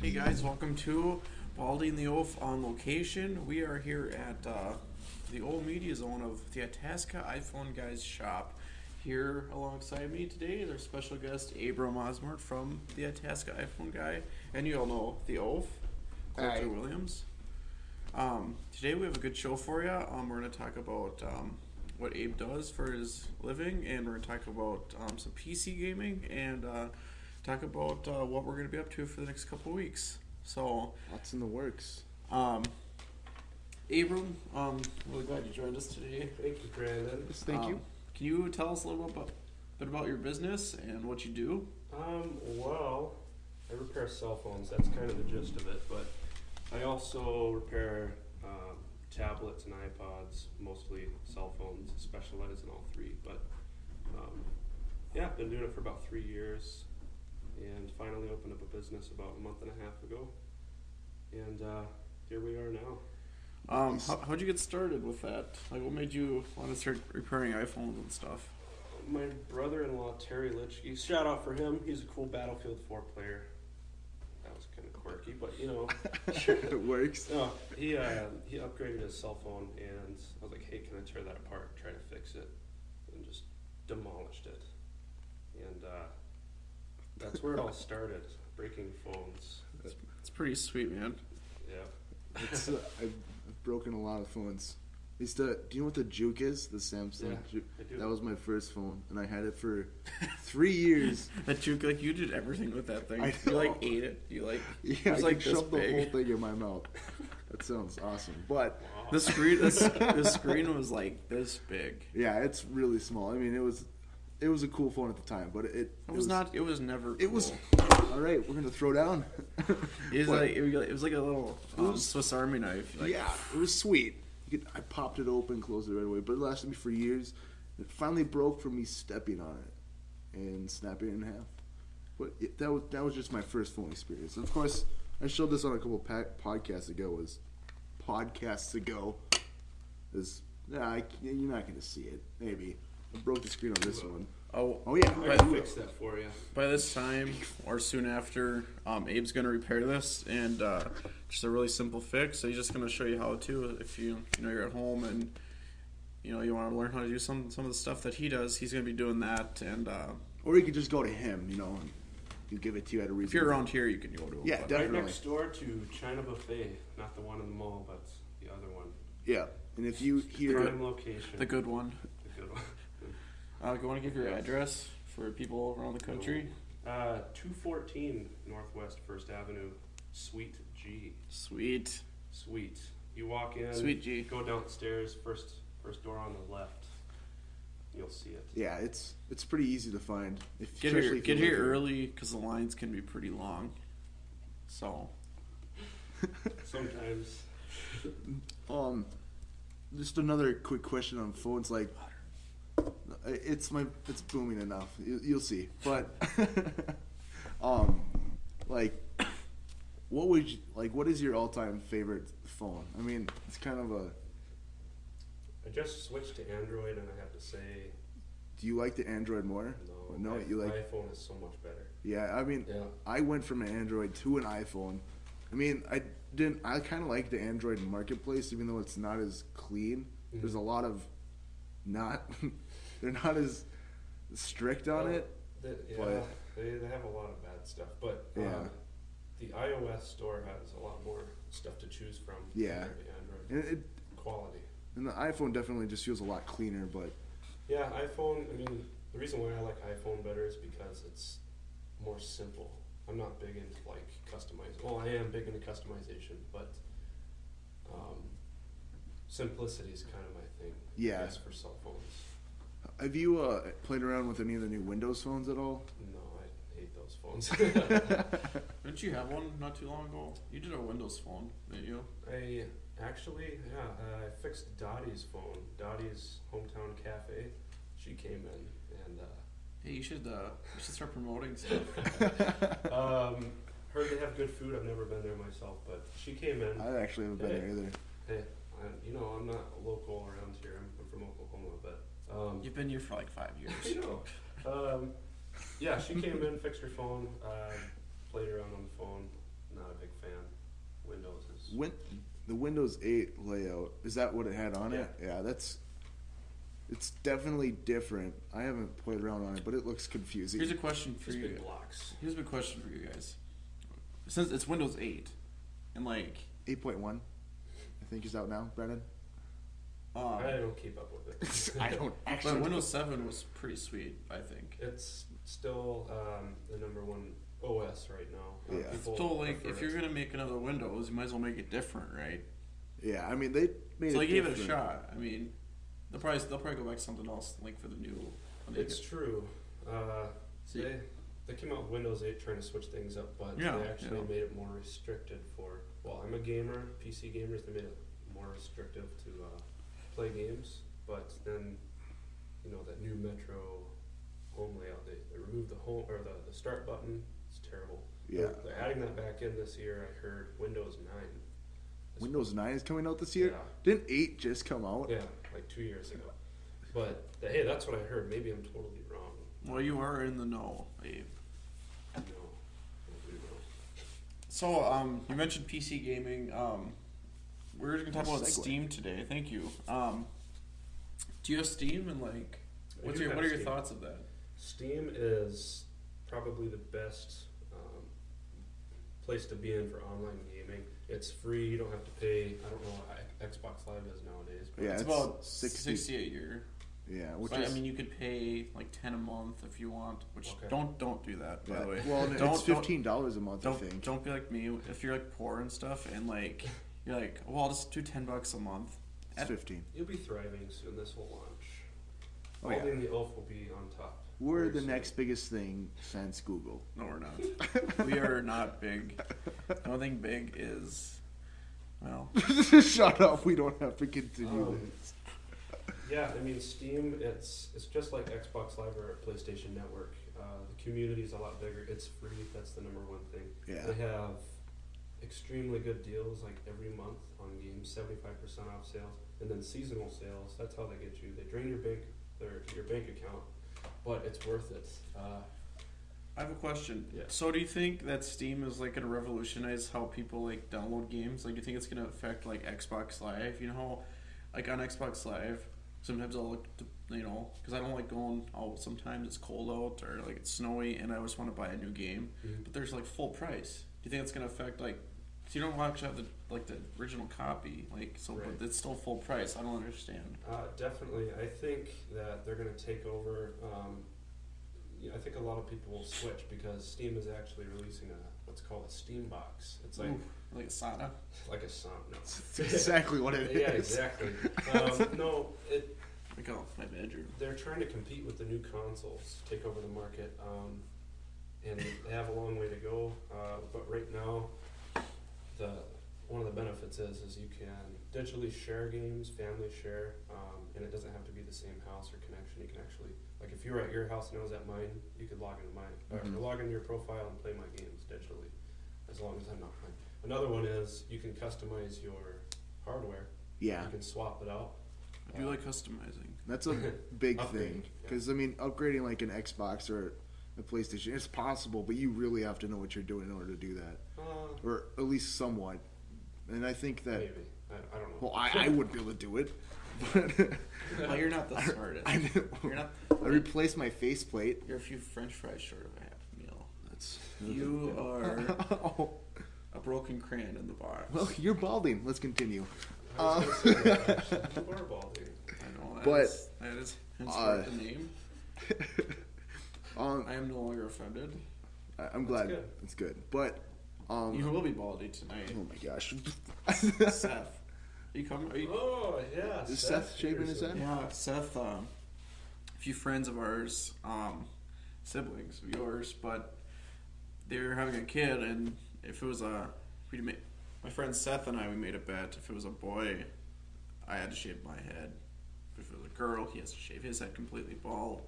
Hey guys, welcome to Balding the Oaf on location. We are here at the old media zone of the Itasca iPhone Guys shop. Here alongside me today is our special guest Abram Osmort from the Itasca iPhone Guy, and you all know the Oaf, Coulter Williams. Today we have a good show for you. We're going to talk about what Abe does for his living, and we're going to talk about some PC gaming and talk about what we're going to be up to for the next couple of weeks. So, lots in the works. Abram, really glad you joined us today. Thank you, Brandon. Yes, thank you. Can you tell us a little bit about your business and what you do? Well, I repair cell phones. That's kind of the gist of it. But I also repair tablets and iPods, mostly cell phones. I specialize in all three. But yeah, I've been doing it for about 3 years, and finally opened up a business about a month and a half ago. And here we are now. How'd you get started with that? Like, what made you want to start repairing iPhones and stuff? My brother-in-law, Terry Litchke, shout out for him. He's a cool Battlefield 4 player. That was kind of quirky, but you know. It works. He upgraded his cell phone, and I was like, hey, can I tear that apart and try to fix it? And just demolished it. And that's where it all started, breaking phones. It's pretty sweet, man. Yeah. It's, I've broken a lot of phones. Do you know what the Juke is? The Samsung Yeah, Juke. I do. That was my first phone, and I had it for 3 years. That you did everything with that thing. I You know. ate it. You Yeah, it was I like could this shove the big. whole thing in my mouth. That sounds awesome. But Wow. The screen was like this big. yeah, it's really small. I mean, it was a cool phone at the time, but it It was never. It was cool. all right. We're gonna throw down. It was But- like it was like a little Swiss Army knife. Like, yeah, it was sweet. I popped it open, closed it right away, but it lasted me for years. It finally broke from me stepping on it and snapping it in half. But that was just my first phone experience. Of course, I showed this on a couple podcasts ago. You're not going to see it. Maybe I broke the screen on this one. Oh yeah, I can fix that for you. By this time or soon after, Abe's gonna repair this, and just a really simple fix. So he's just gonna show you how to. If you're at home and you want to learn how to do some of the stuff that he does, he's gonna be doing that. And or you could just go to him. And he'll give it to you at a reasonable. if you're around here, you can go to him. Yeah, but- definitely. Right next door to China Buffet, not the one in the mall, but the other one. Yeah, and if you hear Prime location. The good one. The good one. You want to give your address for people around the country? 214 Northwest First Avenue, Suite G. Sweet. Suite. You walk in. Suite G. Go downstairs. First door on the left. You'll see it. yeah, it's pretty easy to find. Get Especially if you here live here. early because the lines can be pretty long. So Sometimes. Just another quick question on phones. Like, it's booming enough. You'll see. But, what is your all-time favorite phone? I mean, it's kind of a. I just switched to Android, and I have to say, Do you like the Android more? no, you like. iPhone is so much better. Yeah, I mean, Yeah. I went from an Android to an iPhone. I mean, I kind of like the Android marketplace, even though it's not as clean. Mhm. There's a lot of they're not as strict on it. Yeah, But- they have a lot of bad stuff, but Yeah. the iOS store has a lot more stuff to choose from. Yeah. compared to Android And, quality. and the iPhone definitely just feels a lot cleaner, but Yeah, iPhone. I mean, the reason why I like iPhone better is because it's more simple. I'm not big into customizing. Well, I am big into customization, but simplicity is kind of my thing. Yeah. I guess for cell phones. have you played around with any of the new Windows phones at all? No, I hate those phones. didn't you have one not too long ago? You did a Windows phone, didn't you? I actually, I fixed Dottie's phone. Dottie's Hometown Cafe. She came in and Hey, you should start promoting stuff. heard they have good food. I've never been there myself, but she came in. I actually haven't been there either. Hey, I'm not local around here. I'm from Oklahoma, but You've been here for like 5 years. you know, yeah, she came in, fixed her phone, played around on the phone. not a big fan. Windows is. The Windows 8 layout, is that what it had on it? Yeah, it's definitely different. I haven't played around on it, but it looks confusing. Here's a question for Just you. big blocks. Here's a big question for you guys. Since it's Windows 8, and like 8.1, I think, is out now, Brennan. I don't keep up with it. I don't actually. but Windows 7 was pretty sweet, I think. It's still the number one OS right now. Yeah. People So like, prefer if you're gonna make another Windows, you might as well make it different, right? Yeah, I mean, they made So it they gave it a different. shot. I mean, they'll probably go back to something else, like for the new. when they It's get- true. See- They came out with Windows 8 trying to switch things up, but Yeah, they actually yeah. made it more restricted for. Well, I'm a gamer. PC gamers, they made it more restrictive to play games. But then, that new Metro home layout, they removed the home or the start button. It's terrible. Yeah. They're adding that back in this year. I heard Windows 9. Windows 9 is coming out this year? Yeah. Didn't 8 just come out? Yeah, like 2 years ago. But hey, that's what I heard. Maybe I'm totally wrong. Well, you are in the know, Abe. No, nobody knows. So, you mentioned PC gaming. We're gonna talk Nice about segue. Steam today. Thank you. Do you have Steam, and like, I what do are have your Steam. thoughts of that? Steam is probably the best place to be in for online gaming. It's free. You don't have to pay. I don't know what Xbox Live is nowadays. But Yeah, it's it's about 60. 60 a year. Yeah, which So, is. I mean, you could pay like 10 a month if you want. Which Okay. don't do that, by yeah. the way. Well, Don't- it's $15 a month, I Don't think. don't be like me. If you're like poor and stuff, and like you're like, well, I'll just do $10 a month. It's 15. You'll be thriving soon. This will launch. Oh, yeah. Aldi and the Elf will be on top. We're very the soon. next biggest thing since Google. No, we're not. We are not big. The only thing big is, well, Shut up. We don't have to continue Um, this. Yeah, I mean Steam. It's just like Xbox Live or PlayStation Network. The community is a lot bigger. It's free. That's the number one thing. Yeah. They have extremely good deals like every month on games, 75% off sales, and then seasonal sales. That's how they get you. They drain your bank account, but it's worth it. I have a question. Yeah. So, do you think that Steam is like gonna revolutionize how people like download games? Like, do you think it's gonna affect like Xbox Live? You know, how, like on Xbox Live, sometimes I'll look, because I don't like going out. Sometimes it's cold out or like it's snowy, and I always want to buy a new game, but there's like full price. Do you think it's gonna affect like? So you don't actually have the original copy, like so, Right. but it's still full price. I don't understand. Definitely, I think that they're going to take over. I think a lot of people will switch because Steam is actually releasing what's called a Steam Box. It's like Ooh, like a Sada. like a song. No, That's exactly what it is. yeah, exactly. No, Like my bedroom. they're trying to compete with the new consoles, take over the market, and they have a long way to go. But right now, one of the benefits is you can digitally share games, family share, and it doesn't have to be the same house or connection. You can actually, like if you were at your house and I was at mine, you could log into mine, or log into your profile and play my games digitally, as long as I'm not mine. Another one is you can customize your hardware. Yeah. You can swap it out. I do like customizing. That's a big Upgrade, thing. yeah. Because, I mean, upgrading like an Xbox or a PlayStation, it's possible, but you really have to know what you're doing in order to do that. Or at least somewhat. And I think that. Maybe. I don't know. Well, I wouldn't be able to do it. But Well, you're not the smartest. You're not. I replaced my faceplate. You're a few French fries short of a half meal. That's. You are Oh. a broken crayon in the box. Well, you're balding. Let's continue. I was gonna say that, actually. You are balding. I know that but, is henceforth the name. I am no longer offended. I'm glad. good. It's good. But, You will be baldy tonight. oh my gosh. Seth, are you coming? Are you? Oh yeah. Is Seth shaving his Peterson. head? Yeah, Seth. A few friends of ours, siblings of yours, but they were having a kid, and if it was my friend Seth and we made a bet. If it was a boy, I had to shave my head. If it was a girl, he has to shave his head completely bald.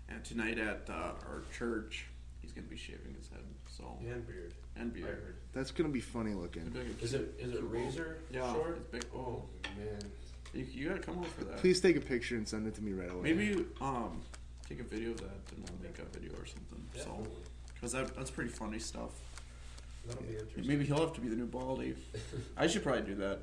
And tonight at our church, he's gonna be shaving his head. So And beard. and I beard. heard. That's going to be funny looking. Is it razor Yeah, short? it's big. Oh man. You gotta come over for that. Please take a picture and send it to me right away. Maybe take a video of that and we'll make a video or something. So Definitely. because that's pretty funny stuff. That'll be interesting. Maybe he'll have to be the new Baldy. I should probably do that.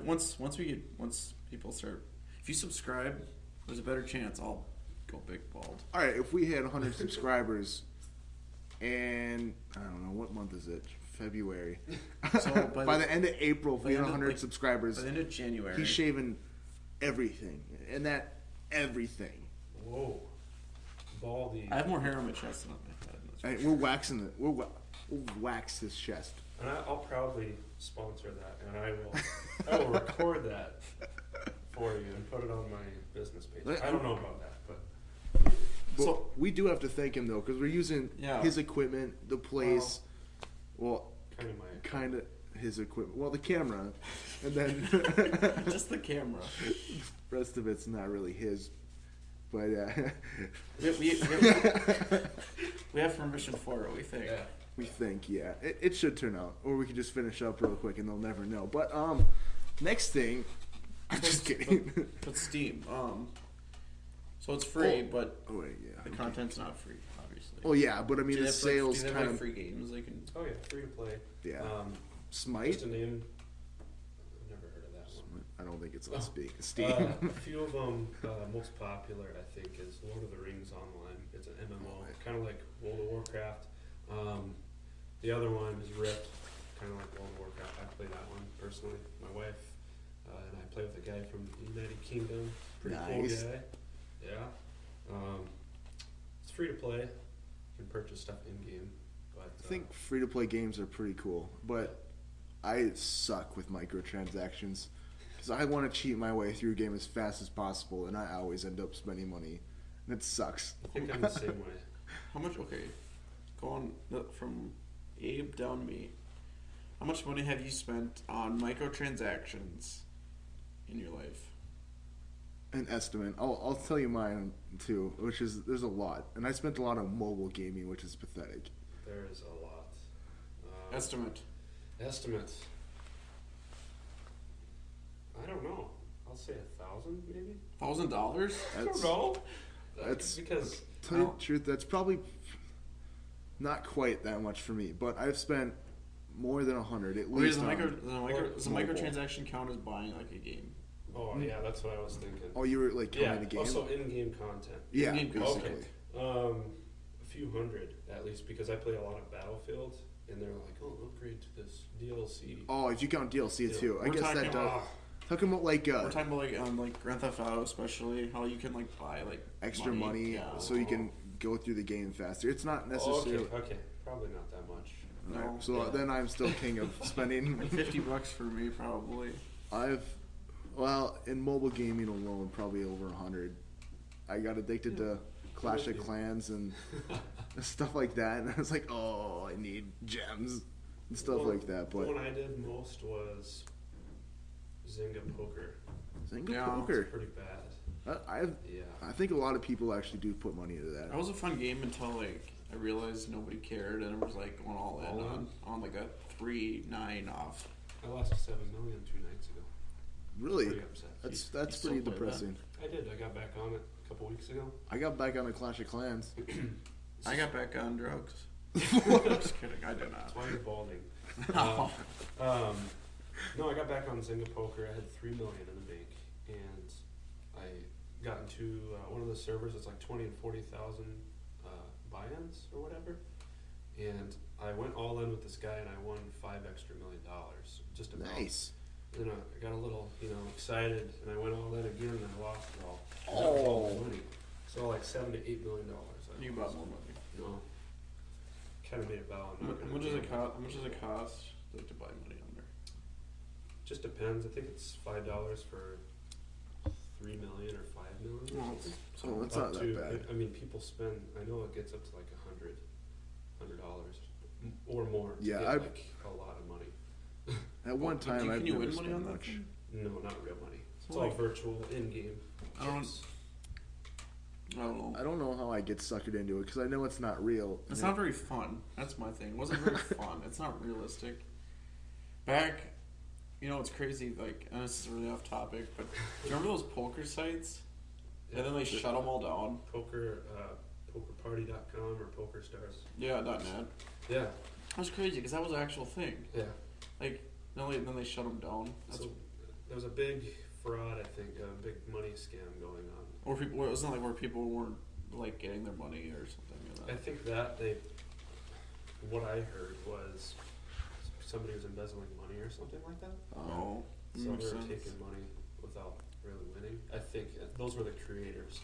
Once people start, if you subscribe, there's a better chance I'll go big bald. All right, if we had 100 subscribers, and I don't know what month is it, February. So by the end of April, if we had 100 like, subscribers, by the end of January, he's shaving everything, and that everything. Whoa, Baldy. I have more hair on my chest than on my head. I mean, we're waxing it. We'll wax his chest. And I'll proudly sponsor that, and I will record that for you and put it on my business page. I don't know about that, but But So- we do have to thank him though, because we're using his equipment, the place. Well, kind of my kind of his equipment. Well, the camera, and then just the camera. rest of it's not really his. But We have permission for it. We think. Yeah. we think, yeah, it should turn out, or we could just finish up real quick, and they'll never know. But next thing, I'm just kidding. But Steam, so it's free, but Oh wait, yeah. the content's not free, obviously. Oh yeah, but I mean Do they the have, like, sales do they have, kind like, of free games they can. Oh yeah, free to play. yeah. Smite. Smite. Just a name. I've never heard of that one. I don't think it's on Oh. Steam. A few of them, most popular I think is Lord of the Rings Online. It's an MMO, Oh, right. kind of like World of Warcraft. The other one is Rift, kind of like World of Warcraft. I play that one personally. My wife and I play with a guy from the United Kingdom. Pretty Nice. cool guy. Yeah. It's free to play. You can purchase stuff in game, but I think free to play games are pretty cool, but I suck with microtransactions because I want to cheat my way through a game as fast as possible, and I always end up spending money, and it sucks. I think I'm the same way. How much? Okay, go on from Abe down to me. How much money have you spent on microtransactions in your life? An estimate. I'll tell you mine too, which is there's a lot, and I spent a lot on mobile gaming, which is pathetic. There is a lot. Estimate. Estimate. I don't know. I'll say 1,000 maybe. $1,000? I don't know. That's because tell you the truth. That's probably not quite that much for me, but I've spent more than 100 at Wait, least. does a mobile. microtransaction count as buying like a game? oh yeah, that's what I was thinking. Oh, you were like counting yeah. the game. Also in-game content. Yeah, in-game basically. Okay. A few hundred at least because I play a lot of Battlefield, and they're like, "Oh, upgrade to this DLC." Oh, if you count DLC Yeah. too, I We're guess talking that does. Ah, Talking about like We're talking about like Grand Theft Auto, especially how you can like buy like extra money, Yeah. so you can go through the game faster. It's not okay, necessarily. okay, probably not that much. No. Alright, so Yeah. then I'm still king of spending. Like $50 for me probably. In mobile gaming alone, probably over 100. I got addicted to Clash of Clans and stuff like that, and I was like, oh, I need gems and stuff like that. The But one I did most was Zynga Poker. Zynga Yeah. Poker, It's pretty bad. Yeah. I think a lot of people actually do put money into that. That was a fun game until like I realized nobody cared and it was like going all in on like a 3-9 off. I lost 7 million 2 nights ago. Really, Pretty upset. that's You pretty still play depressing. I did. I got back on it a couple weeks ago. I got back on a Clash of Clans. I got back on drugs. Just kidding, I did not. That's why you're balding. No. No, I got back on Zynga Poker. I had 3 million in the bank, and I got into one of the servers. It's like 20 and 40,000 buy-ins or whatever. And I went all in with this guy, and I won $5 extra million. Just about. Nice. Then I got a little, excited, and I went all in again, and I lost it all. And that was all the money. So like $7 to $8 million. You bought more money. No. Kind of made a vow. I'm not How gonna much does do it cost? How much does it cost like, to buy money under? Just depends. I think it's $5 for 3 million or 5 million. Or Oh, something. So it's Up not to- that bad. I mean, people spend. I know it gets up to like $100 or more. To Yeah, get, I've- like a lot of money. At one time, Can I've you never win money spent on that much. thing? No, not real money. It's So, all like- virtual, in-game. I don't- chips. I don't know. I don't know how I get suckered into it because I know it's not real. It's not very fun. That's my thing. It wasn't very fun. It's not realistic. Back, it's crazy. Like, and this is really off topic, but do you remember those poker sites? And then they shut them all down. Poker, pokerparty.com or PokerStars. Yeah, .net. Yeah. That's crazy because that was an actual thing. Yeah. Like, then they shut them down. That's, So there was a big fraud, I think, a big money scam going on. or people, it wasn't like where people weren't like getting their money or something like I that. think what I heard was somebody was embezzling money or something like that. Oh, So they makes were sense. taking money without really winning. I think those were the creators.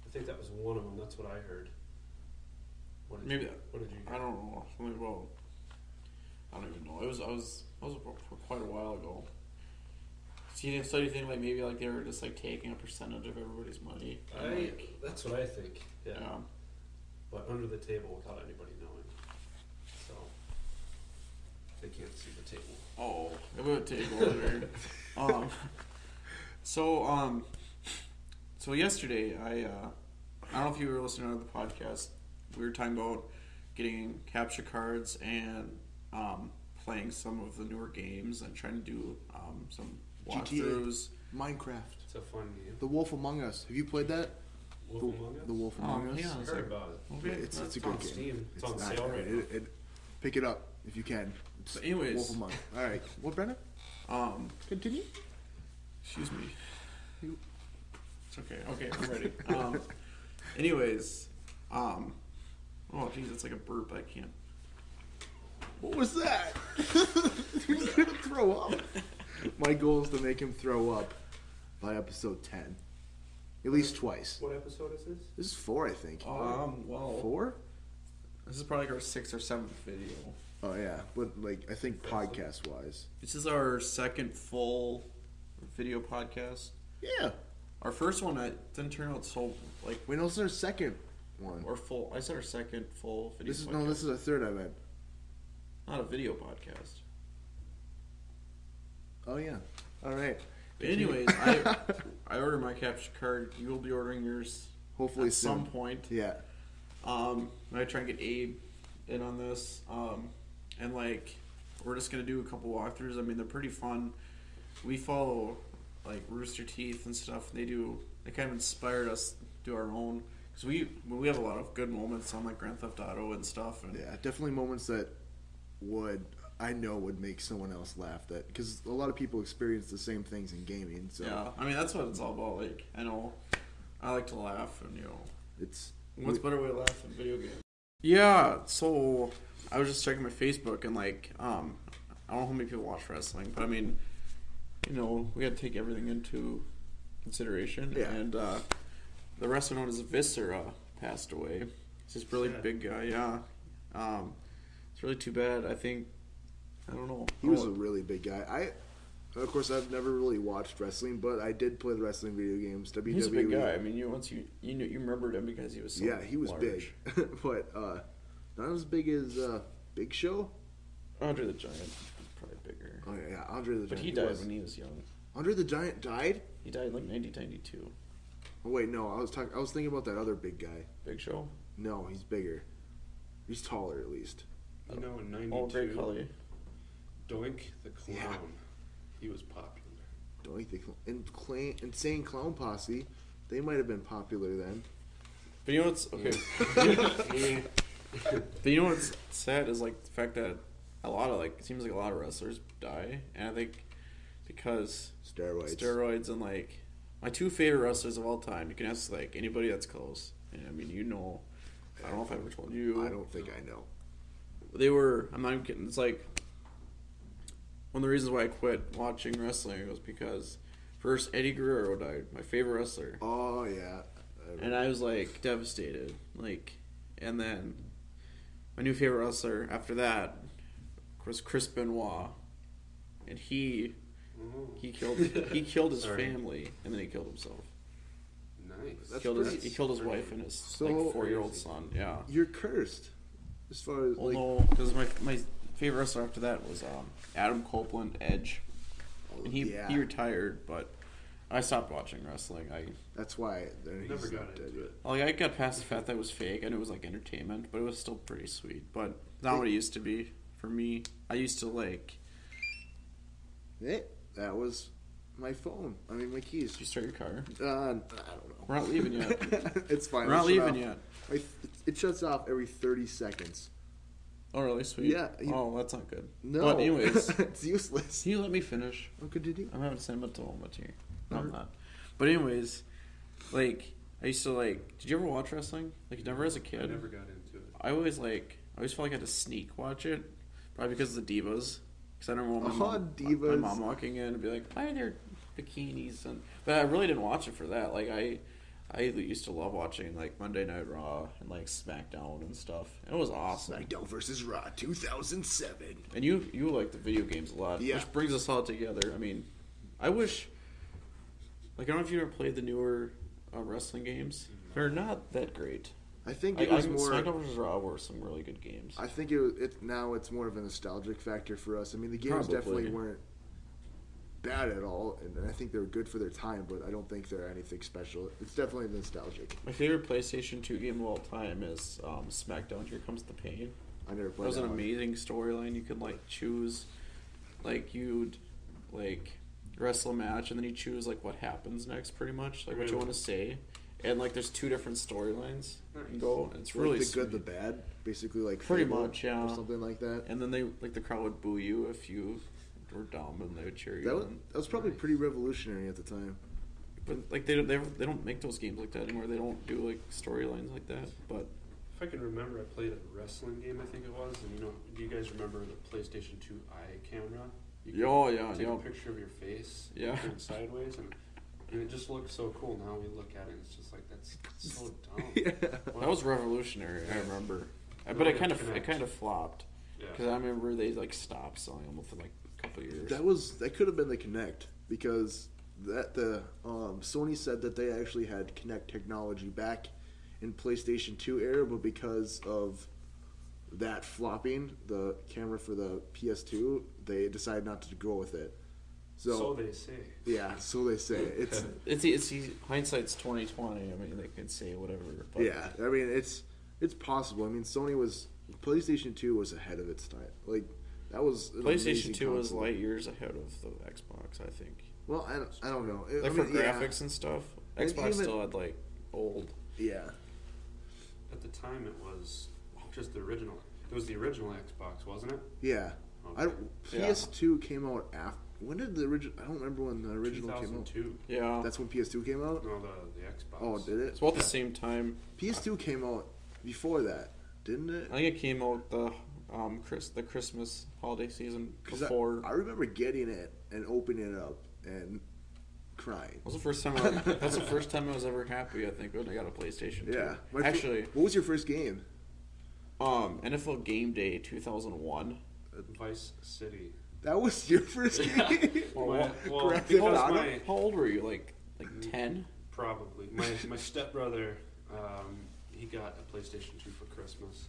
I think that was one of them. That's what I heard. What did Maybe you, what did you I hear? don't know. Something about. I don't even know. It was for quite a while ago. So you think like maybe like they were just like taking a percentage of everybody's money? And, like, That's what I think. Yeah. yeah. But under the table without anybody knowing. So they can't see the table. Oh, it would take over. um, so yesterday I don't know if you were listening to the podcast. We were talking about getting capture cards and playing some of the newer games and trying to do some walkthroughs. Minecraft. It's a fun game. The Wolf Among Us. Have you played that? Wolf Among Us? The Wolf Among Us. yeah. I heard about it. Okay. It's a It's good on game. Steam. It's on not sale right great. now. Pick it up if you can. It's But anyways. Wolf Among Us. All right. What, Brennan? Continue. Excuse me. You- It's okay. Okay, I'm ready. Anyways, oh geez, it's like a burp. I can't. What was that? He's gonna throw up. My goal is to make him throw up by episode 10. At least twice. What episode is this? This is 4, I think. Well, 4? this is probably like our 6th or 7th video. Oh yeah, but like I think podcast wise. This is our second full video podcast. Yeah. Our first one didn't turn out so like Wait, no, this is our second one. or full. I said our second full video. This is podcast. this is our third, I meant. Not a video podcast. Oh yeah. All right. But anyways, I ordered my capture card. You will be ordering yours Hopefully at soon. some point. Yeah. I try and get Abe in on this. And like we're just gonna do a couple walkthroughs. I mean, they're pretty fun. We follow like Rooster Teeth and stuff. They kind of inspired us to do our own because we have a lot of good moments on like Grand Theft Auto and stuff. And Yeah, definitely moments that would make someone else laugh, that because a lot of people experience the same things in gaming. So yeah, I mean that's what it's all about. Like I know I like to laugh, and it's what's better way to laugh than video games? Yeah, so I was just checking my Facebook and like I don't know how many people watch wrestling, but I mean, we got to take everything into consideration. Yeah. And the wrestler known as Viscera passed away. He's this really big guy. Yeah. It's really too bad. I don't know. He was a really big guy. Of course, I've never really watched wrestling, but I did play the wrestling video games. WWE. He's a big guy. I mean, you remembered him because he was so Yeah, he was large. big, but not as big as Big Show. Andre the Giant was probably bigger. Oh yeah, Andre the Giant. But he died when he was young. Andre the Giant died. He died in like 1992. Oh wait, no, I was thinking about that other big guy. Big Show. No, he's bigger. He's taller at least. You know, in Oh, Great 92, Khali. Doink the Clown, Yeah. he was popular. Don't think Insane Clown Posse, they might have been popular then. But you know what's okay? But you know what's sad is like the fact that it seems like a lot of wrestlers die, and I think because steroids and like my two favorite wrestlers of all time. You can ask like anybody that's close, and I mean I don't know if I ever told you. I don't think I know. They were. I'm not even kidding. It's like one of the reasons why I quit watching wrestling was because first Eddie Guerrero died, my favorite wrestler, Oh yeah. and I was like devastated. Like, and then my new favorite wrestler after that was Chris Benoit, and he killed his Sorry. family, and then he killed himself. Nice. That's He killed his wife and his So- like 4-year-old son. Yeah. You're cursed. As far as Well, like, no, because my favorite wrestler after that was Adam Copeland, Edge, and he retired. But I stopped watching wrestling. that's why Never got into it. I got past the fact that it was fake. I knew it was like entertainment, but it was still pretty sweet. But not what it used to be for me. I used to like. That was my phone. I mean, my keys. Did you start your car? I don't know. We're not leaving yet. It's fine. We're not It'll shut leaving off. yet. It shuts off every 30 seconds. Oh, really? Sweet. Yeah, Oh, that's not good. No, But anyways, it's useless. can you let me finish? What could you do? I'm having a sentimental moment here. No, I'm Alright. not. But anyways, like I used to like. Did you ever watch wrestling? Like never as a I kid. never got into it. I always felt like I had to sneak watch it, probably because of the divas. Because I don't remember my Divas. mom walking in and be like, "Why are there bikinis?" And but I really didn't watch it for that. Like I used to love watching like Monday Night Raw and like SmackDown and stuff. It was awesome. SmackDown vs. Raw 2007. And you like the video games a lot, Yeah. which brings us all together. I mean, I wish, like, I don't know if you ever played the newer wrestling games. They're not that great. I think Like, it was more. SmackDown vs. Raw were some really good games. I think now it's more of a nostalgic factor for us. I mean, the games Probably. definitely weren't bad at all, and I think they were good for their time, but I don't think they're anything special. It's definitely nostalgic. My favorite PlayStation 2 game of all time is SmackDown Here Comes the Pain. I never That played was an that one. amazing storyline. You could like choose, like you'd like wrestle a match, and then you choose like what happens next, pretty much, like what you Really? want to say. And like there's two different storylines you can Nice. go. And it's Like really the good, sweet. the bad, basically like Pretty Fable much, yeah. or something like that. And then they like the crowd would boo you if you were dumb, and they would cheer you on. That was probably Nice. pretty revolutionary at the time. But like they don't make those games like that anymore. They don't do like storylines like that. But If I can remember, I played a wrestling game, I think it was, and do you guys remember the PlayStation 2 eye camera? You could oh yeah, take yeah. a picture of your face, Yeah. turn it sideways, and it just looks so cool. Now we look at it, and it's just like that's so dumb. Yeah. That was revolutionary. I remember. No But it one kind connects. of flopped because Yeah. I remember they like stopped selling them within like a couple of years. That could have been the Kinect because Sony said that they actually had Kinect technology back in PlayStation 2 era, but because of that flopping the camera for the PS2, they decided not to go with it. So they say. Yeah, so they say it's It's hindsight's 2020. I mean, they could say whatever. But yeah. I mean, it's possible. I mean, PlayStation 2 was ahead of its time. Like that was an PlayStation amazing 2 was console. light years ahead of the Xbox. I think. Well, I don't know. Like I for mean, yeah. graphics and stuff, And Xbox even- still had like old. Yeah. At the time, it was just the original. It was the original Xbox, wasn't it? Yeah. Okay. PS2 came out after. When did the original? I don't remember when the original came out. 2002. Yeah, That's when PS2 came out. No, the Xbox. Oh, did it? it's about the same time. PS2 came out before that, didn't it? I think it came out the Christmas holiday season 'Cause before. I remember getting it and opening it up and crying. That was the first time. That's the first time I was ever happy. I think when I got a PlayStation 2. Yeah. Actually, What was your first game? NFL Game Day 2001. Vice City. That was your first game. Well, Grand because Theft Auto? my How old were you? Like 10? probably my stepbrother, he got a PlayStation 2 for Christmas.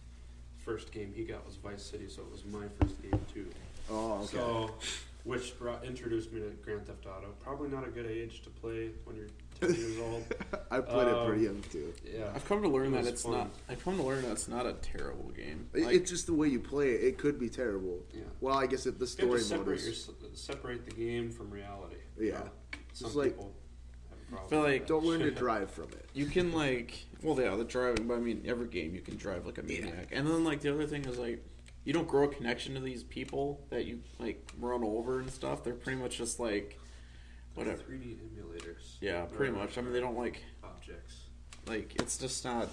First game he got was Vice City, so it was my first game too. Oh, okay. So, which introduced me to Grand Theft Auto. Probably not a good age to play when you're 10 years old. I played it pretty young too. Yeah, I've come to learn It that was it's fun. not. I've come to learn that it's not a terrible game. Like, It's just the way you play it. It could be terrible. Yeah. Well, I guess if the You have story to mode separate, is. separate the game from reality. Yeah. Some Just like- people have a problem. feel with like- that. Don't learn to drive from it. you can like, well, yeah, the driving. But I mean, every game you can drive like a maniac. And then like the other thing is like, you don't grow a connection to these people that you like run over and stuff. They're pretty much just like, whatever. 3D emulators. Yeah, pretty Or much. I mean, they don't like it's just not.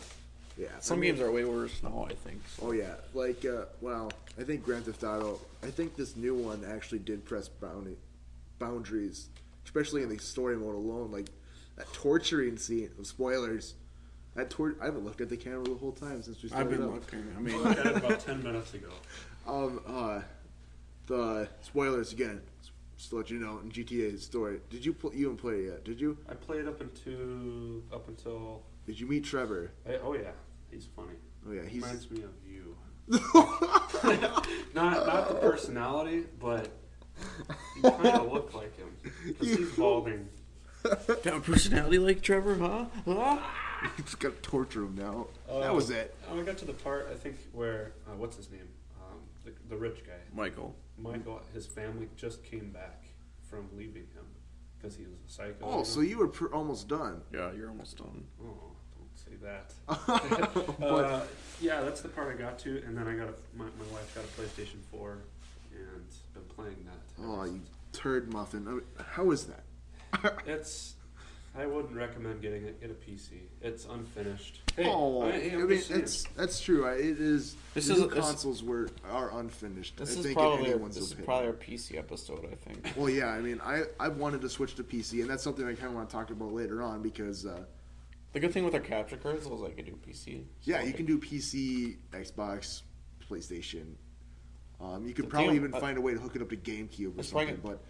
Yeah. Some I mean, games are way worse now. I think. So. Oh yeah, like well, I think Grand Theft Auto. I think this new one actually did press boundaries, especially in the story mode alone. Like that torturing scene. Spoilers. I haven't looked at the camera the whole time since we I've started. been up. looking. I I mean, looked at it about 10 minutes ago. The spoilers again. Just to let you know, in GTA's story. Did you even play it yet? Did you? I played up until. Did you meet Trevor? Oh yeah, he's funny. Oh yeah, he's. Reminds me of you. Not the personality, but you kind of look like him because he's balding. got a personality like Trevor, huh? Huh? He's got to torture him now. That was it. I got to the part I think where what's his name, the rich guy, Michael. Michael. His family just came back from leaving him because he was a psycho. Oh, so you were almost done. Yeah, you're almost done. Oh, don't say say that. But Yeah, that's the part I got to, and then I got my wife got a PlayStation 4, and been playing that. oh, ever you since. turd muffin! I mean, how is that? I wouldn't recommend getting it. Get a PC. It's unfinished. Hey, Oh, I'm I mean, just saying. that's true. It is. This the is- new this- consoles are unfinished. This I is think probably anyone's this is opinion. probably our PC episode, I think. Well, yeah. I mean, I wanted to switch to PC, and that's something I kind of want to talk about later on because The good thing with our capture cards was I could do PC. So yeah, you can do PC, Xbox, PlayStation. You could The probably thing- even find a way to hook it up to GameCube or That's why I something. can- But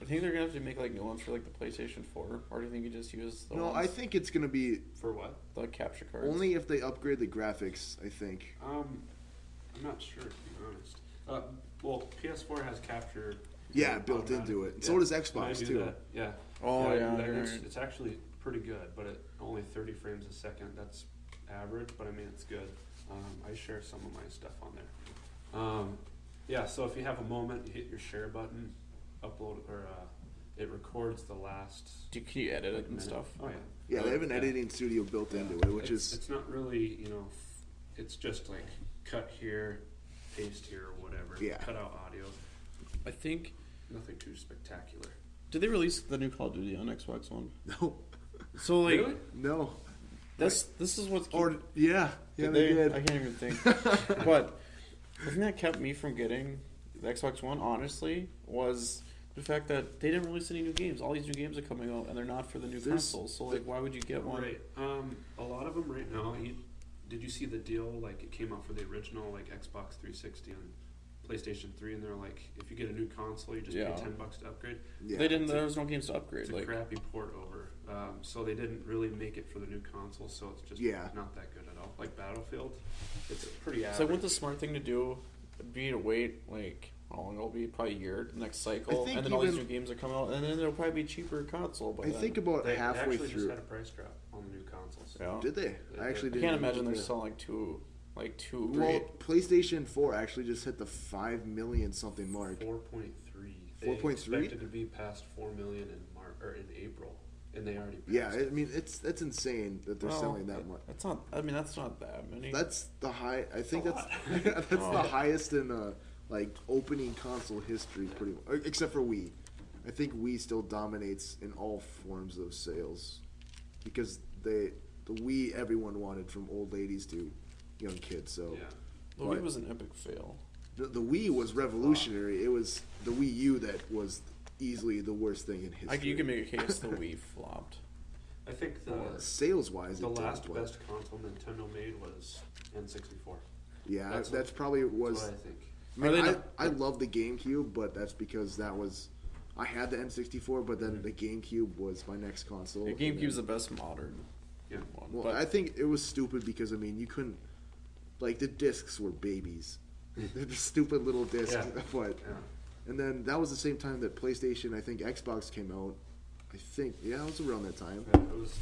I think they're gonna have to make like new ones for like the PlayStation 4, or do you think you just use the no, ones, I think it's gonna be For what? the capture cards? only if they upgrade the graphics. I think. I'm not sure, to be honest. Well, PS4 has capture. Yeah, built automatic. into it. Yeah. So does And I Xbox do too. that. Yeah. Oh yeah, and you're it's, right. it's actually pretty good, but it only 30 frames a second. That's average, but I mean it's good. I share some of my stuff on there. Yeah, so if you have a moment, you hit your share button, upload, or it records the last. Can you edit it and minute. stuff? Oh yeah. Yeah, they have an editing studio built into it, which it's, is it's not really, it's just like cut here, paste here, or whatever. Yeah. Cut out audio. I think. Nothing too spectacular. Did they release the new Call of Duty on Xbox One? no, So like Really? no, this is what's or yeah, did they did. I can't even think. But the thing that kept me from getting the Xbox One, honestly, was the fact that they didn't release any new games. All these new games are coming out, and they're not for the new There's- consoles. So like, why would you get one? Right. A lot of them right now. Did you see the deal? Like it came out for the original like Xbox 360 and PlayStation 3, and they're like, if you get a new console, you just Yeah. pay $10 to upgrade. Yeah. They didn't. There was no games to upgrade. It's a Like crappy port over. So they didn't really make it for the new console. So it's just Yeah. not that good at all. Like Battlefield, it's pretty average. so wouldn't the smart thing to do be to wait like how long it'll be? Probably a year, the next cycle, think and then all these even- new games are coming out, and then it'll probably be cheaper console. But I think about They halfway actually through. just had a price drop on the new consoles. yeah. Did they? I actually I didn't. can't even imagine look they're at selling two Well, great. PlayStation 4 actually just hit the 5 million something mark. 4.3. 4.3? They expected to be past 4 million in March or in April, and they already passed. Yeah, it. I mean that's insane that they're Well, selling that much. That's not. I mean, that's not that many. That's the high. I think a that's lot. that's Oh. the highest in like opening console history, pretty much, except for Wii. I think Wii still dominates in all forms of sales because the Wii everyone wanted from old ladies to young kids. So Yeah. the Wii was an epic fail. the Wii was revolutionary. It was the Wii U that was easily the worst thing in history. You can make a case the Wii flopped. I think the Sales wise, the last best console Nintendo made was N64. Yeah, That's that's probably That's was. what I think. I mean, Are they I, not- I love the GameCube, but that's because that was I had the N64, but then the GameCube was my next console. The and GameCube's then- the best modern Yeah. one. well, but I think it was stupid because I mean you couldn't like the discs were babies, they're just stupid little discs. Yeah. But Yeah. and then that was the same time that PlayStation, I think Xbox came out. I think yeah, it was around that time. Yeah, it was.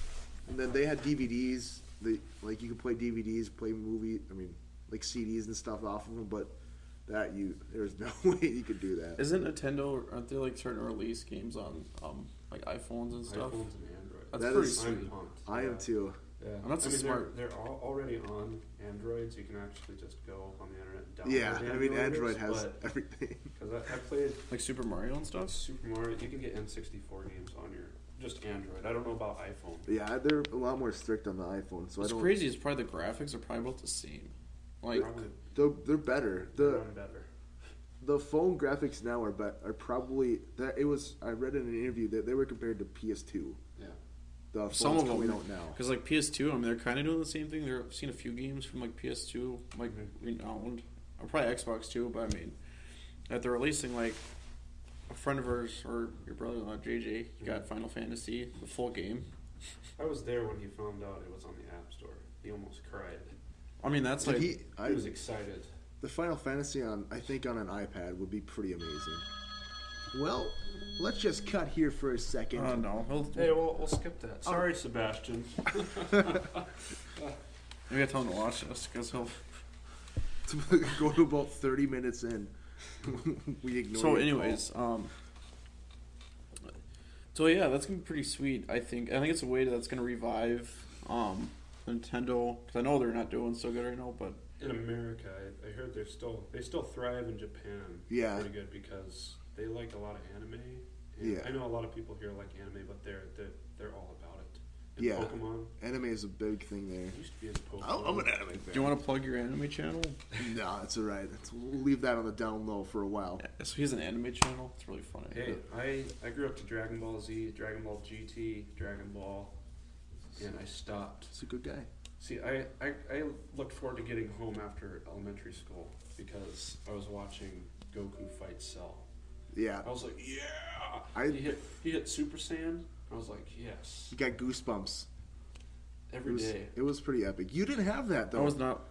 And then they had DVDs. They like you could play DVDs, play movie. I mean, like CDs and stuff off of them. But there's no way you could do that. isn't Nintendo? Aren't there like certain release games on like iPhones and stuff? iPhones and Android. That's That pretty is- sweet. I'm pumped. I am too. Yeah. And that's I a mean, smart- They're already on Android, so you can actually just go on the internet and download. Yeah, the I mean emulators, Android has but- everything. Because I played Like Super Mario and stuff. Super Mario. You can get N64 games on your just Android. I don't know about iPhone. Yeah, they're a lot more strict on the iPhone, so What's I don't. crazy is probably the graphics are probably about the same. Like Probably They're better. run better. The phone graphics now are probably that. It was I read in an interview that they were compared to PS2. Yeah. The phones some of coming them, out now. because like PS2, I mean they're kind of doing the same thing. I've seen a few games from like PS2, like renowned, or probably Xbox too. But I mean, that they're releasing like a friend of ours or your brother, JJ, he got Final Fantasy, the full game. I was there when he found out it was on the App Store. He almost cried. I mean that's Did like He was excited. The Final Fantasy on I think on an iPad would be pretty amazing. Well, let's just cut here for a second. oh no, Hey, we'll skip that. Sorry, Sebastian. maybe I tell him to watch this because he'll. Go to about 30 minutes in. We ignore. So, your anyways, so yeah, that's gonna be pretty sweet. I think it's a way that's gonna revive Nintendo, because I know they're not doing so good right now, but In America, I heard they still thrive in Japan. Yeah. Pretty good because they like a lot of anime. And Yeah. I know a lot of people here like anime, but they're all about it. And Yeah. Pokemon. Anime is a big thing there. I used to be into Pokemon. I'm an anime fan. do you want to plug your anime channel? No, it's alright. We'll leave that on the down low for a while. Yeah, so he's an anime channel. It's really funny. Hey, I grew up to Dragon Ball Z, Dragon Ball GT, Dragon Ball, and I stopped. He's a good guy. See, I looked forward to getting home after elementary school because I was watching Goku fight Cell. Yeah. I was like, yeah! I- He hit Super Saiyan. I was like, yes. You got goosebumps. Every day. It was pretty epic. You didn't have that though. I was not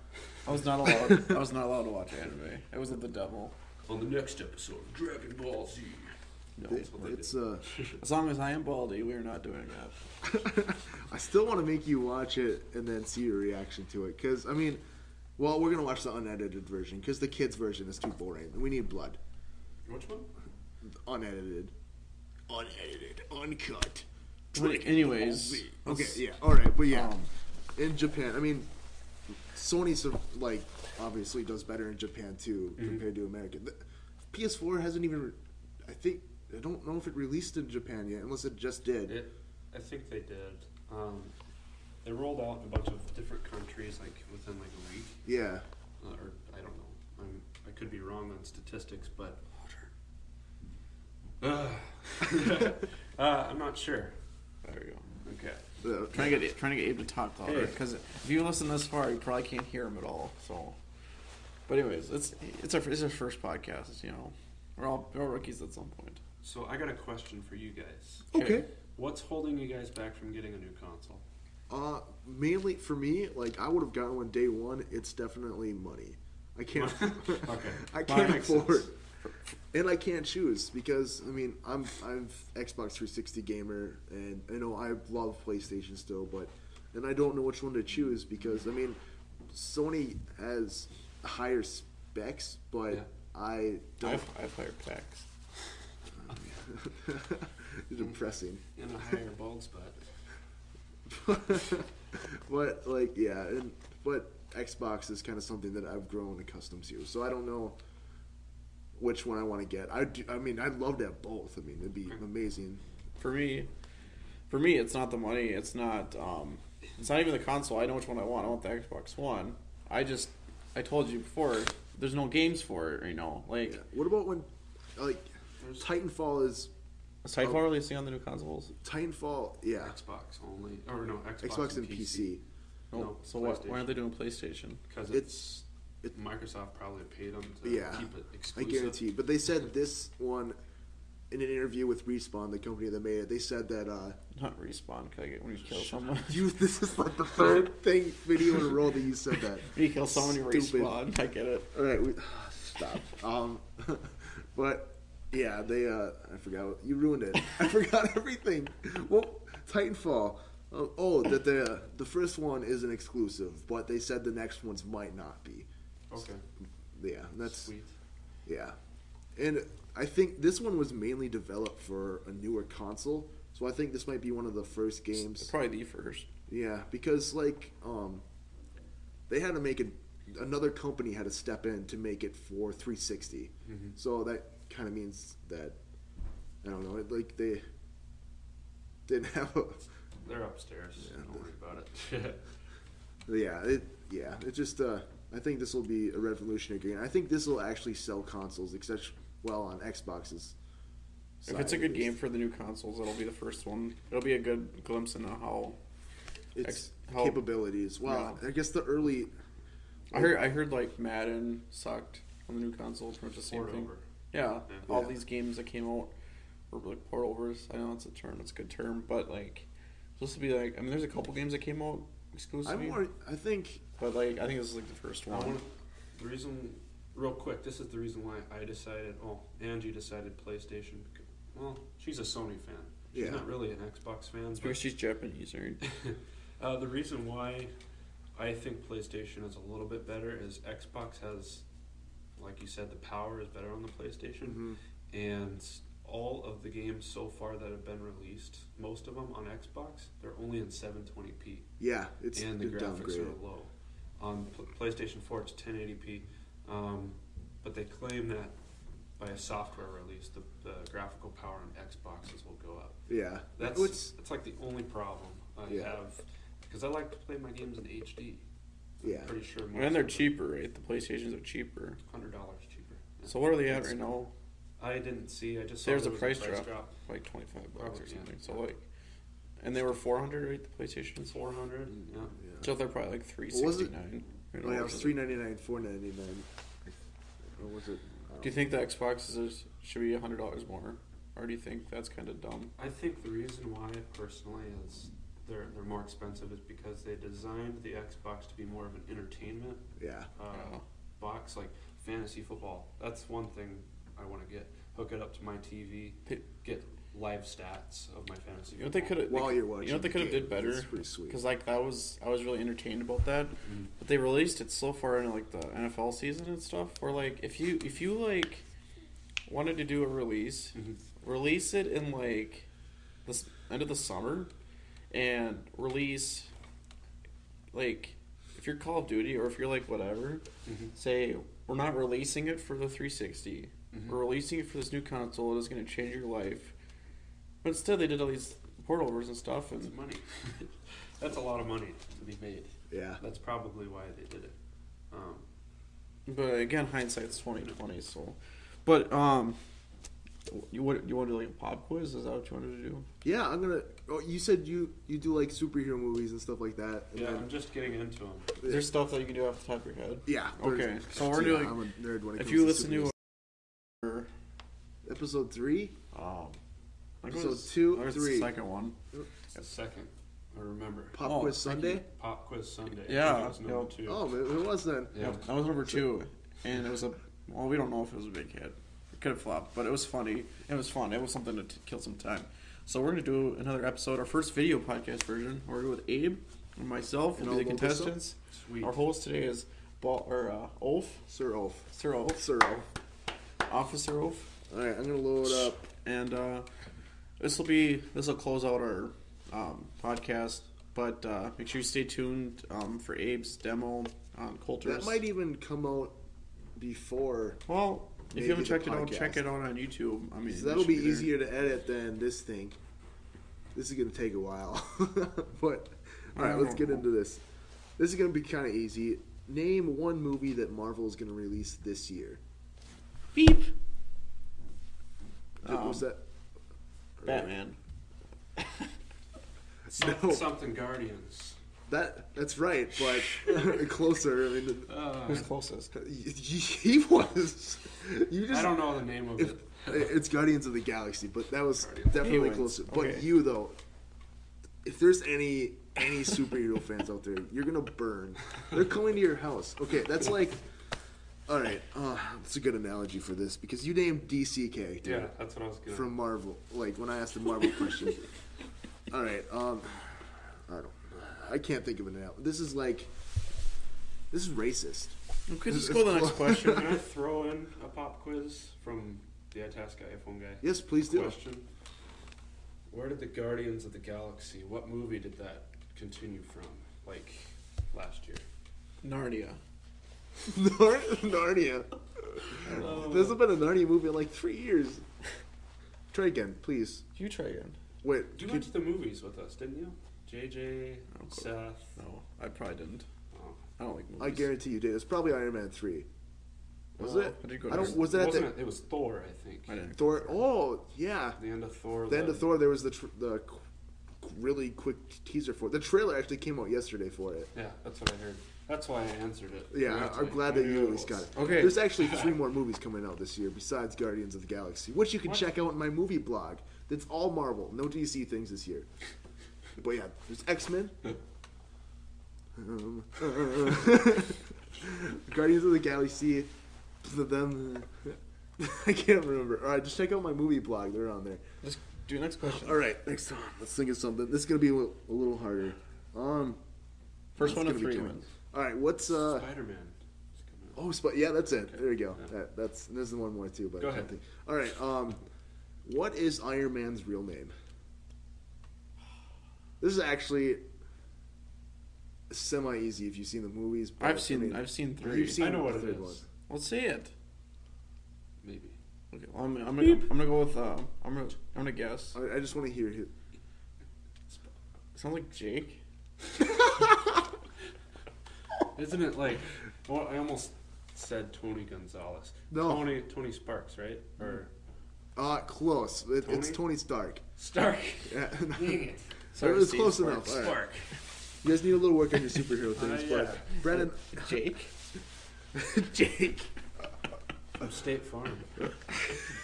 allowed. I was not allowed to watch anime. It was the devil. On the next episode of Dragon Ball Z. No, It- it's as long as I am Baldy, we are not doing that. I still want to make you watch it and then see your reaction to it. Because, I mean, well, we're going to watch the unedited version because the kids' version is too boring. We need blood. Which one? Unedited. Unedited. Uncut. Anyways, Okay, yeah. Alright, but yeah. Um, In Japan, I mean, Sony's, like, obviously does better in Japan, too, compared to America. The PS4 hasn't even, I don't know if it released in Japan yet, unless it just did. I think they did. They rolled out in a bunch of different countries, like within like a week, Yeah. or I don't know. I could be wrong on statistics, but I'm not sure. there we go. Okay. Trying to get Abe to talk louder Hey. because if you listen this far, you probably can't hear him at all. So, but anyways, it's our first podcast. You know, we're all rookies at some point. So I got a question for you guys. Okay. What's holding you guys back from getting a new console? Mainly for me, like I would have gotten one day one. It's definitely money. I can't. Okay. I That can't makes afford, sense. and I can't choose because I mean I'm Xbox 360 gamer, and I know I love PlayStation still, and I don't know which one to choose because I mean Sony has higher specs, but Yeah. I don't. I've hired packs. It's depressing. And a higher bald spot. But like yeah, but Xbox is kind of something that I've grown accustomed to. So I don't know which one I want to get. I mean, I'd love to have both. I mean, it'd be amazing. For me, it's not the money. It's not even the console. I know which one I want. I want the Xbox One. I told you before. There's no games for it. You know, like Yeah. What about when like Titanfall is is Titanfall releasing on the new consoles? Titanfall? Yeah, Xbox only, or no, Xbox and PC. No, So why PlayStation. aren't they doing PlayStation? Because It's Microsoft probably paid them to Yeah, keep it I exclusive. guarantee. But they said this one in an interview with Respawn, the company that made it. They said that Not Respawn. Can I get when you kill someone? this is like the third video in a row that you said that. When you kill someone, you Stupid. Respawn. I get it. All right, stop. But yeah, they I forgot. You ruined it. I forgot everything. Well, Titanfall. That the first one is an exclusive, but they said the next ones might not be. Okay, Yeah, that's sweet. yeah. And I think this one was mainly developed for a newer console, so I think this might be one of the first games. Probably the first. Yeah, because like they had to make it. Another company had to step in to make it for 360. Mhm. So that kind of means that I don't know. Like they didn't have a. They're upstairs. Yeah, Don't worry about it. It just. I think this will be a revolutionary game. I think this will actually sell consoles, except well on Xbox's. If it's a good game for the new consoles, it'll be the first one. It'll be a good glimpse into how. its how- capabilities. Well, Yeah. I guess the early. I heard like Madden sucked on the new console. Pretty much the same Port thing. over. Yeah, Yeah. all Yeah. these games that came out were like port overs. I know it's a term. It's a good term, but like supposed to be like. I mean, there's a couple games that came out exclusively, I think. but like I think this is like the first one. The reason, real quick, this is the reason why I decided. Oh, Angie decided PlayStation. Well, she's a Sony fan. She's Yeah. not really an Xbox fan. It's because she's Japanese, right? The reason why I think PlayStation is a little bit better is Xbox has, like you said, the power is better on the PlayStation, Mhm. and all of the games so far that have been released, most of them on Xbox, they're only in 720p. Yeah, it's And the been graphics downgraded. are low. On PlayStation 4, it's 1080p. But they claim that by a software release, the graphical power on Xboxes will go up. Yeah, That's like the only problem I Yeah. have, because I like to play my games in HD. yeah. Pretty sure most And they're of them cheaper, right? The PlayStations are cheaper. $100 cheaper. Yeah. So what are they at right now? I didn't see. I just saw There's there a was price drop. Like $25 or Probably, yeah. something. So like, and they were 400, right? The PlayStations. 400. Yeah. So they're probably like What was it? 369. Oh, yeah, it was $399, $499. Or was it? Do you think the Xboxes should be $100 more, or do you think that's kind of dumb? I think the reason why, personally, is they're more expensive is because they designed the Xbox to be more of an entertainment Yeah. Yeah. box, like fantasy football. That's one thing I want to get. Hook it up to my TV, They- get live stats of my fantasy. You know what they could have? While you're watching, You know what they could have the did game. better? It's pretty sweet. Because like I was really entertained about that, Mhm. but they released it so far into like the NFL season and stuff. Where like if you like wanted to do a release, Mhm. release it in like the end of the summer, and release like if you're Call of Duty or if you're like whatever, Mhm. say we're not releasing it for the 360. Mhm. We're releasing it for this new console. It is going to change your life. But instead, they did all these port overs and stuff, That's and money. That's a lot of money to be made. Yeah. That's probably why they did it. but again, hindsight's 2020. So, but you want to do like a pop quiz? Is that what you wanted to do? Yeah, I'm gonna. Oh, you said you do like superhero movies and stuff like that. And Yeah, then- I'm just getting into them. Is there stuff that you can do off the top of your head? yeah. Okay, there's- so we're yeah, doing. I'm a nerd when it If comes you to listen to, superheroes. Episode 3. I think it Episode was- 2, or it's 3. the second one. It's the second. I remember. Pop Oh, Quiz thank Sunday. Pop Quiz Sunday. I Yeah, think it was number yep. 2. Oh, it was then. Yeah. Yep, that was number 2, and it was a. Well, we don't know if it was a big hit. It could have flopped, but it was funny. It was fun. It was something to kill some time. So we're gonna do another episode, our first video podcast version. We're gonna do with Abe and myself. And Will be the I'll go with contestants. Sweet. Our host today is Ulf, Sir Ulf. Sir Ulf, Sir Ulf. Officer Ulf, All right, I'm gonna load up. and this will close out our podcast. But make sure you stay tuned for Abe's demo on Coulter's. That might even come out before. Well, if maybe you haven't the checked it out, podcast. check it out on YouTube. I mean, That'll it be should there. easier to edit than this thing. This is gonna take a while, but all right, let's get into this. This is gonna be kind of easy. Name one movie that Marvel is gonna release this year. Beep. Was that Batman. No. Something Guardians. That's right, but closer. I mean, Who's closest? he was. You just. I don't know the name of it. It's Guardians of the Galaxy, but that was Guardians. He definitely wins. closer. Okay. But you though, if there's any superhero fans out there, you're gonna burn. They're coming to your house. Okay, that's like. All right, that's a good analogy for this because you named DC character Yeah, that's what I was gonna. from Marvel. Like when I asked the Marvel question. All right, I can't think of an analogy. This is racist. Okay, let's go to the next question. Can I throw in a pop quiz from the Itasca iPhone guy? Yes, please do. Question: Where did the Guardians of the Galaxy? What movie did that continue from? Like last year? Narnia. Narnia. There's been a Narnia movie in like 3 years. Try again, please. You try again. Wait, You went to the movies with us, didn't you? JJ, Oh, cool. Seth. No, I probably didn't. Oh. I don't like movies. I guarantee you did. It's probably Iron Man 3. Was Oh, it? I did go I don't. to- Was that at Wasn't the it? It was Thor, I think. I didn't. Thor? Oh, yeah. The end of Thor. The end of Thor. There was the really quick teaser for it. The trailer actually came out yesterday for it. Yeah, that's what I heard. That's why I answered it. Yeah, That's I'm why glad I that knew you at least was. got it. Okay. There's actually 3 more movies coming out this year besides Guardians of the Galaxy, which you can What? check out in my movie blog. That's all Marvel, no DC things this year. But yeah, there's X-Men. Guardians of the Galaxy. Them. I can't remember. All right, just check out my movie blog. They're on there. Let's do the next question. All right, next time. Let's think of something. This is gonna be a little harder. First It's one of gonna be 3 coming. wins. All right, what's Spider-Man. is coming out. yeah, that's it. Okay. There we go. Yeah. There's one more too, but Go I can't ahead. think. All right, What is Iron Man's real name? This is actually semi-easy if you've seen the movies. But I've seen 3. You've seen I know what the it third is. one. Let's see it. Maybe. Okay, well, I'm gonna go with I'm gonna guess. I just want to hear it. Sounds like Jake. Isn't it like? Well, I almost said Tony Gonzalez. No. Tony Sparks, right? Or Close. It's Tony? Tony Stark. Stark. Yeah. Dang it. It was Steve close Sparks. enough. All right. Spark. You guys need a little work on your superhero things, Yeah. but Brandon, Jake. Jake. From State Farm.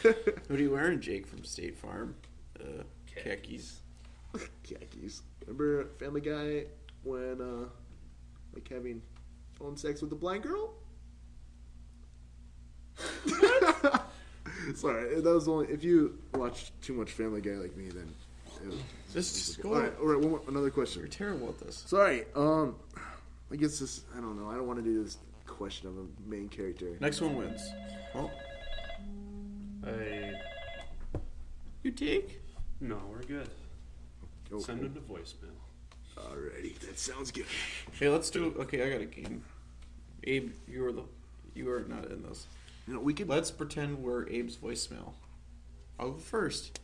What are you wearing, Jake from State Farm? Khakis. Khakis. Remember Family Guy when like having phone sex with the blind girl? Sorry, that was only if you watch too much Family Guy like me, then. Just All go. right, one more, another question. You're terrible at this. Sorry, I guess this. I don't know. I don't want to do this question of a main character. Next one wins. Well, you take. No, we're good. Oh, Send him to voicemail. Alrighty, that sounds good. Okay, let's do. Okay, I got a game. Abe, you are not in this. You know, we could. Let's pretend we're Abe's voicemail. I'll go first.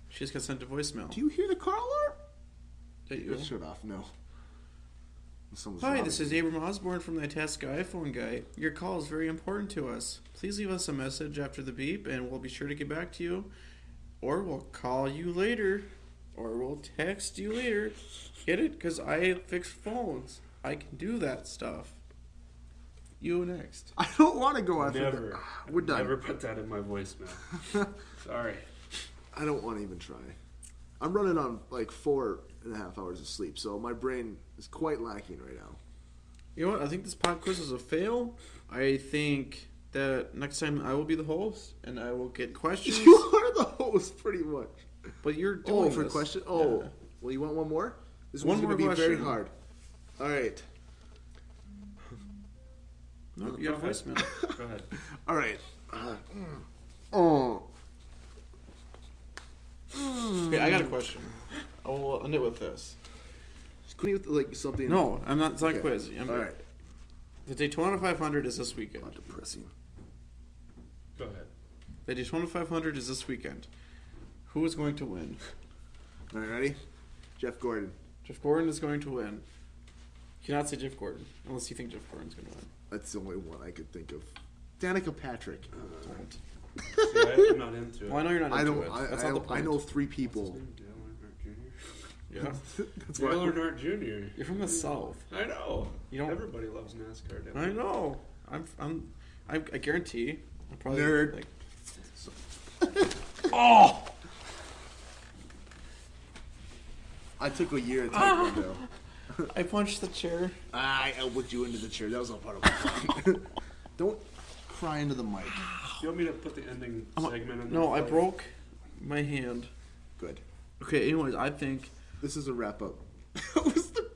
She just got sent to voicemail. Do you hear the car alarm? There you go. Shut off. No. Someone's Hi, robbing this is Abram Osborne from the Itasca iPhone Guy. Your call is very important to us. Please leave us a message after the beep, and we'll be sure to get back to you. Or we'll call you later. Or we'll text you later. Get it? Because I fix phones. I can do that stuff. You next. I don't want to go after Never. that. We're done. Never put that in my voicemail. Sorry. I don't want to even try. I'm running on like 4.5 hours of sleep, so my brain is quite lacking right now. You know what? I think this pop quiz is a fail. I think that next time I will be the host, and I will get questions. You are the host, pretty much. But you're doing For this. question? Oh, Yeah. well, you want one more? This One one's going to more be very question. hard. All right. No, you have Go ahead. voicemail. Go ahead. All right. Oh. Okay, I got a question. I will end it with this. Couldn't you like something? No, I'm not. It's not a Okay. quiz. All right. The Daytona 500 is this weekend. Not depressing. Go ahead. The Daytona 500 is this weekend. Who is going to win? All right, ready? Jeff Gordon. Jeff Gordon is going to win. You cannot say Jeff Gordon unless you think Jeff Gordon's going to win. That's the only one I could think of. Danica Patrick. Don't. See, I'm not into it. Well, I know you're not I into don't. it. I, That's I, not the I point. know 3 What's people. his name? Dale Earnhardt Jr.? Yeah. That's Dale why. Earnhardt Jr. You're from the South. I know. You don't. Everybody loves NASCAR. Don't I they? know. I guarantee. I'm probably Nerd. Like, oh! I took a year at Taekwondo. I punched the chair. I elbowed you into the chair. That was all part of my plan. Don't cry into the mic. You want me to put the ending segment in there? No, I for you? broke my hand. Good. Okay, anyways, I think. This is a wrap up. What was the?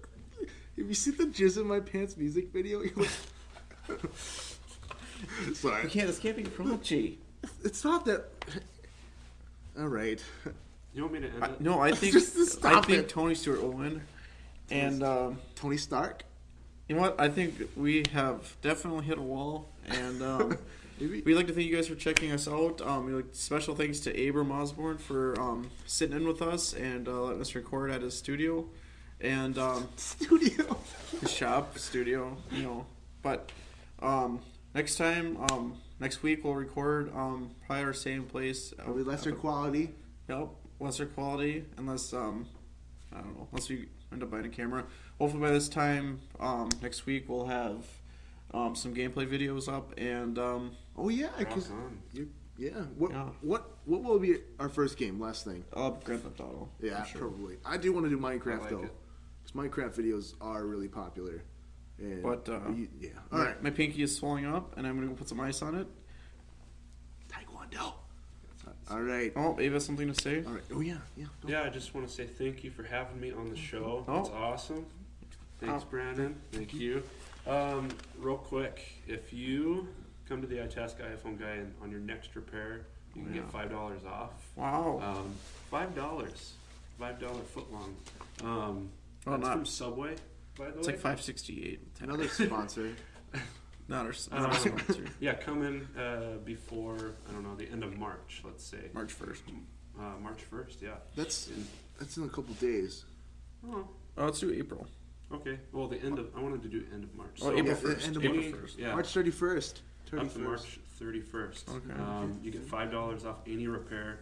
Have you seen the Jizz in My Pants music video? Sorry. This can't be raunchy. It's not that. All right. You want me to end it? No, I think Just stop it. Tony Stewart will win. And Tony Stark. you know what? I think we have definitely hit a wall. And Maybe. we'd like to thank you guys for checking us out. Special thanks to Abram Osborne for sitting in with us and letting us record at his studio and Studio. his shop studio. You know, but next time, next week we'll record probably our same place. Probably lesser quality. Yep, lesser quality unless I don't know, unless we end up buying a camera. Hopefully by this time next week we'll have some gameplay videos up and Oh yeah, Rock because on. yeah. What Yeah. what will be our first game? Last thing. Grand Theft Auto. Yeah, I'm sure. probably. I do want to do Minecraft I like though, it. because Minecraft videos are really popular. And But, yeah. All right. My pinky is swelling up and I'm gonna go put some ice on it. Taekwondo. All right. Oh, Ava has something to say. All right. Oh yeah. Yeah. Go. Yeah, I just want to say thank you for having me on the show. Oh. It's awesome. Thanks, Oh. Brandon. Thank you. Real quick, if you come to the Itasca iPhone Guy and on your next repair, You can Yeah. get $5 off. Wow. $5 foot long. Oh, That's not- from Subway, by the It's way. like $5.68. Another sponsor. Not our sponsor. Yeah, come in before, I don't know, the end of March, let's say. March 1st. March 1st, yeah. That's And- in a couple days. oh, Oh, let's do April. okay. Well, I wanted to do end of March. Oh, So April yeah, 1st. end of April any- 1st. Yeah. March 31st. Up to March 31st. Okay. You get $5 off any repair.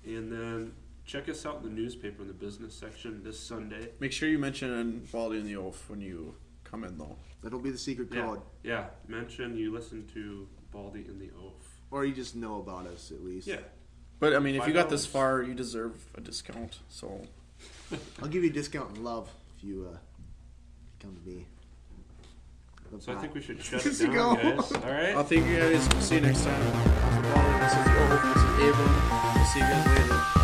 And then check us out in the newspaper in the business section this Sunday. Make sure you mention Baldy and the Oaf when you come in, though. That'll be the secret Yeah. code. Yeah, mention you listen to Baldy and the Oaf. Or you just know about us at least. Yeah. But, I mean, if you got this $5. far, you deserve a discount. So, I'll give you a discount in love if you come to me. So I think we should shut Just it go. down, guys. All right? I'll thank you guys. See you next time. For Baldy, this is the Oaf. This is Abram. We'll see you guys later.